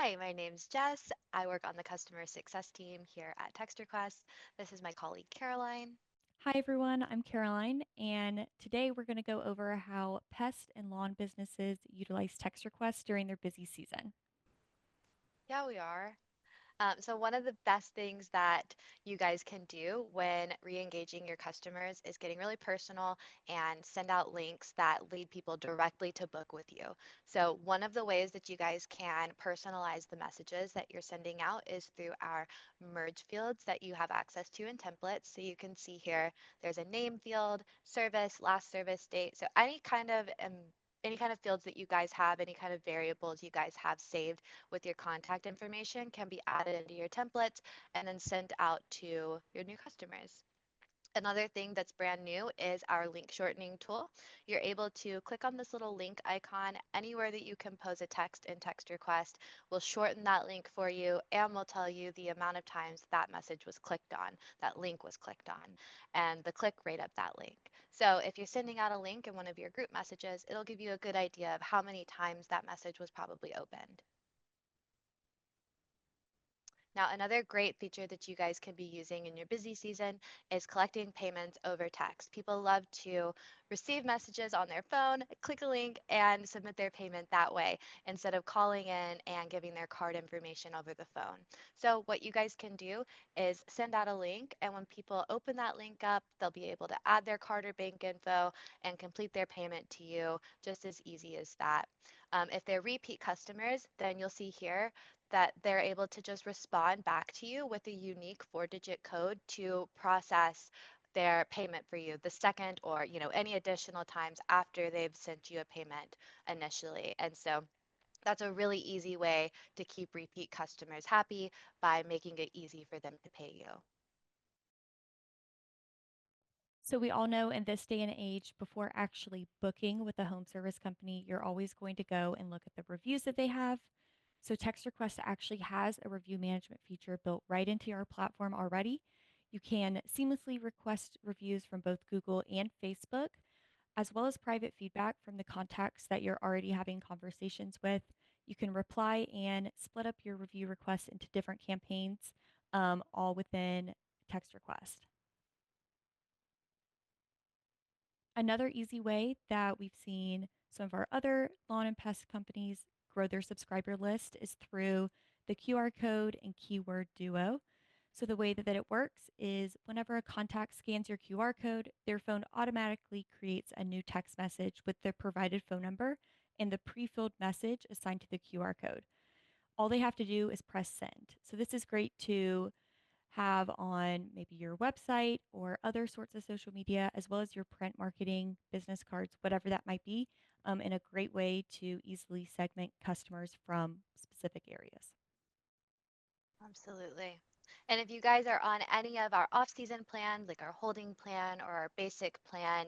Hi, my name's Jess. I work on the customer success team here at TextRequest. This is my colleague Caroline. Hi everyone, I'm Caroline, and today we're going to go over how pest and lawn businesses utilize text requests during their busy season. Yeah, we are. So one of the best things that you guys can do when re-engaging your customers is getting really personal and send out links that lead people directly to book with you. So one of the ways that you guys can personalize the messages that you're sending out is through our merge fields that you have access to in templates. So you can see here, there's a name field, service, last service date. So any kind of fields that you guys have, any kind of variables you guys have saved with your contact information can be added into your templates and then sent out to your new customers. Another thing that's brand new is our link shortening tool. You're able to click on this little link icon anywhere that you compose a text in text request. We'll shorten that link for you and we'll tell you the amount of times that message was clicked on, that link was clicked on, and the click rate of that link. So if you're sending out a link in one of your group messages, it'll give you a good idea of how many times that message was probably opened. Now, another great feature that you guys can be using in your busy season is collecting payments over text. People love to receive messages on their phone, click a link, and submit their payment that way instead of calling in and giving their card information over the phone. So, what you guys can do is send out a link, and when people open that link up, they'll be able to add their card or bank info and complete their payment to you just as easy as that. If they're repeat customers, then you'll see here that they're able to just respond back to you with a unique 4-digit code to process their payment for you the second or any additional times after they've sent you a payment initially. And so that's a really easy way to keep repeat customers happy by making it easy for them to pay you. So, we all know in this day and age, before actually booking with a home service company, you're always going to go and look at the reviews that they have. So, Text Request actually has a review management feature built right into our platform already. You can seamlessly request reviews from both Google and Facebook, as well as private feedback from the contacts that you're already having conversations with. You can reply and split up your review requests into different campaigns, all within text request. Another easy way that we've seen some of our other lawn and pest companies grow their subscriber list is through the QR code and keyword duo. So, the way that it works is whenever a contact scans your QR code, their phone automatically creates a new text message with the provided phone number and the pre filled message assigned to the QR code. All they have to do is press send. So, this is great to have on maybe your website or other sorts of social media, as well as your print marketing, business cards, whatever that might be, and a great way to easily segment customers from specific areas. Absolutely. And if you guys are on any of our off-season plans, like our holding plan or our basic plan,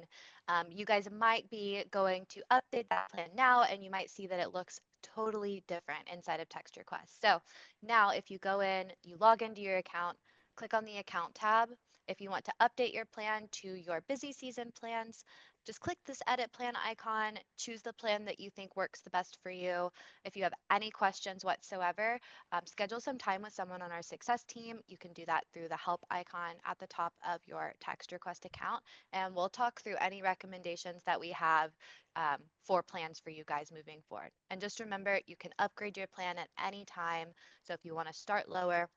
you guys might be going to update that plan now, and you might see that it looks totally different inside of text requests. So now if you go in, you log into your account, click on the account tab. If you want to update your plan to your busy season plans, just click this edit plan icon, choose the plan that you think works the best for you. If you have any questions whatsoever, schedule some time with someone on our success team. You can do that through the help icon at the top of your text request account. And we'll talk through any recommendations that we have for plans for you guys moving forward. And just remember, you can upgrade your plan at any time. So if you want to start lower,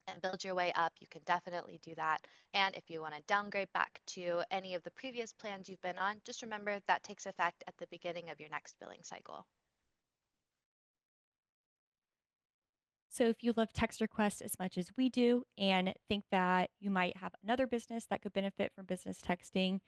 and build your way up, you can definitely do that. And if you want to downgrade back to any of the previous plans you've been on, just remember that takes effect at the beginning of your next billing cycle. So, if you love text requests as much as we do and think that you might have another business that could benefit from business texting,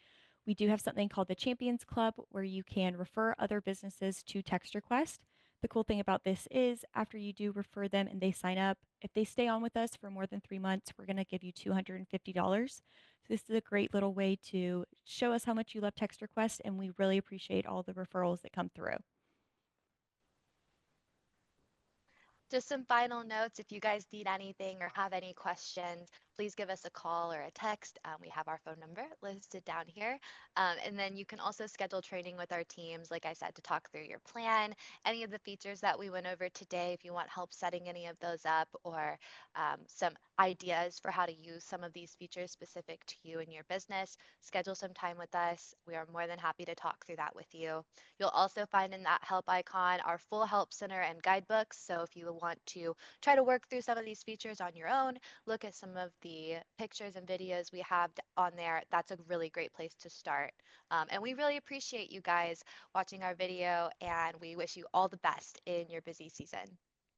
we do have something called the Champions Club where you can refer other businesses to text request. The cool thing about this is after you do refer them and they sign up, if they stay on with us for more than 3 months, we're going to give you $250. So, this is a great little way to show us how much you love text requests, and we really appreciate all the referrals that come through. Just some final notes if you guys need anything or have any questions. please give us a call or a text. We have our phone number listed down here. And then you can also schedule training with our teams, like I said, to talk through your plan, any of the features that we went over today, if you want help setting any of those up, or some ideas for how to use some of these features specific to you and your business. Schedule some time with us. We are more than happy to talk through that with you. You'll also find in that help icon our full help center and guidebooks. So if you want to try to work through some of these features on your own, look at some of the pictures and videos we have on there, that's a really great place to start. And we really appreciate you guys watching our video, and we wish you all the best in your busy season.